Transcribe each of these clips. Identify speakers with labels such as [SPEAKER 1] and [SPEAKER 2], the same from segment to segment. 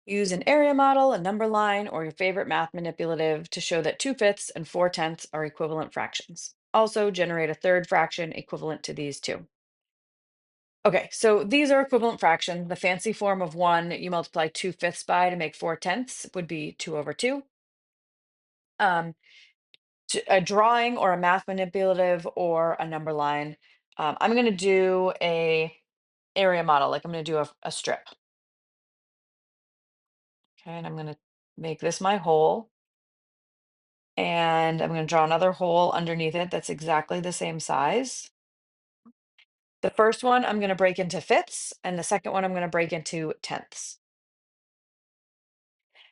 [SPEAKER 1] Use an area model, a number line, or your favorite math manipulative to show that 2/5 and 4/10 are equivalent fractions. Also, generate a third fraction equivalent to these two. Okay, so these are equivalent fractions. The fancy form of one you multiply 2/5 by to make 4/10 would be 2 over 2. Um, a drawing or a math manipulative or a number line. I'm going to do a area model, like I'm going to do a strip. Okay, and I'm going to make this my hole. And I'm going to draw another hole underneath it that's exactly the same size. The first one I'm going to break into fifths, and the second one I'm going to break into tenths.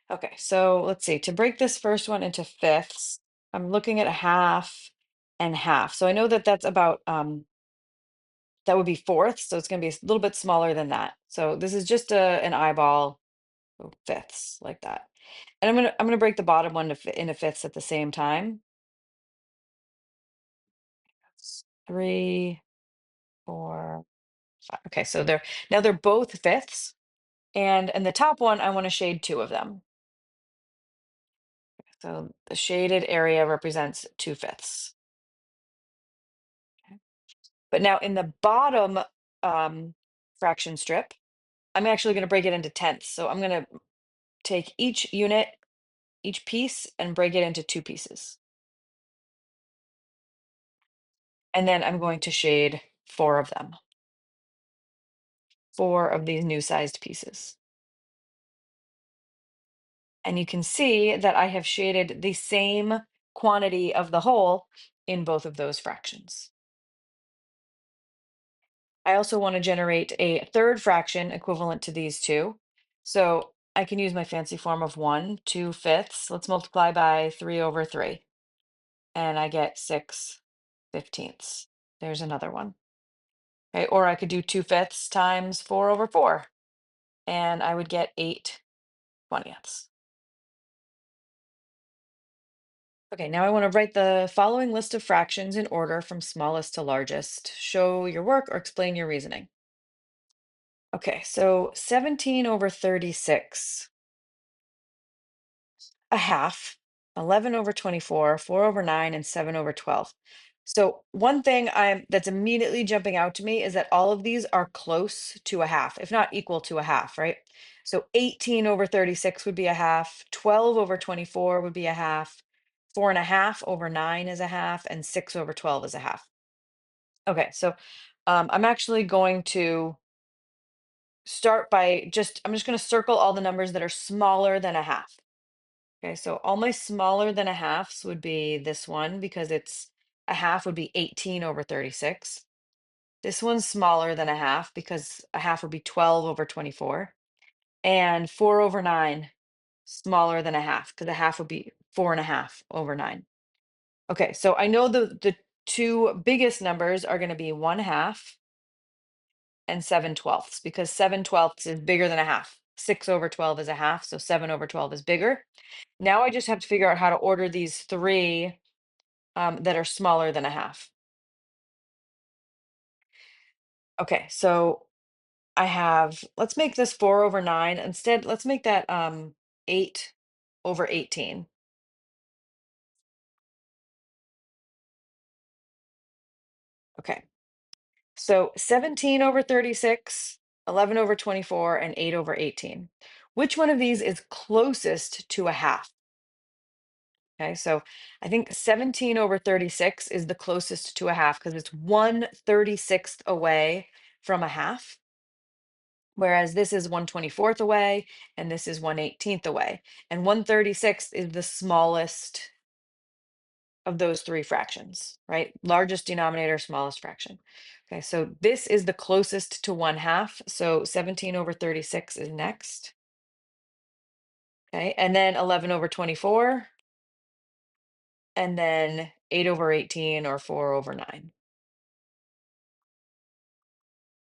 [SPEAKER 1] Okay, so let's see. To break this first one into fifths, I'm looking at a half and half. So I know that that's about that would be fourths, so it's going to be a little bit smaller than that. So this is just an eyeball, so fifths like that. And I'm gonna break the bottom one into fifths at the same time. Three, four, five. Okay, so they're both fifths, and the top one I want to shade two of them. So the shaded area represents 2/5. Okay. But now in the bottom fraction strip, I'm actually going to break it into tenths. So I'm going to take each unit, each piece, and break it into two pieces. And then I'm going to shade four of them, four of these new sized pieces. And you can see that I have shaded the same quantity of the whole in both of those fractions. I also want to generate a third fraction equivalent to these two. So I can use my fancy form of 1, 2/5. Let's multiply by 3 over 3. And I get 6/15. There's another one. Okay, or I could do 2/5 times 4 over 4. And I would get 8/20. Okay, now I want to write the following list of fractions in order from smallest to largest. Show your work or explain your reasoning. Okay, so 17 over 36, a half, 11 over 24, 4 over 9, and 7 over 12. So one thing that's immediately jumping out to me is that all of these are close to a half, if not equal to a half, right? So 18 over 36 would be a half, 12 over 24 would be a half, 4.5 over 9 is a half, and 6 over 12 is a half. Okay, so I'm actually going to start by I'm just going to circle all the numbers that are smaller than a half. Okay, so all my smaller than a halves would be this one because it's a half would be 18 over 36. This one's smaller than a half because a half would be 12 over 24. And 4 over 9, smaller than a half because a half would be 4.5 over 9. Okay, so I know the two biggest numbers are going to be 1/2 and 7/12 because 7/12 is bigger than a half. 6 over 12 is a half, so 7 over 12 is bigger. Now I just have to figure out how to order these three that are smaller than a half. Okay, so I have, let's make this 4 over 9. Instead, let's make that 8 over 18. Okay, so 17 over 36, 11 over 24, and 8 over 18. Which one of these is closest to a half? Okay, so I think 17 over 36 is the closest to a half because it's 1/36 away from a half. Whereas this is 1/24 away and this is 1/18 away. And 1/36 is the smallest of those three fractions, right? Largest denominator, smallest fraction. Okay, so this is the closest to 1/2. So 17 over 36 is next. Okay, and then 11 over 24, and then 8 over 18 or 4 over 9.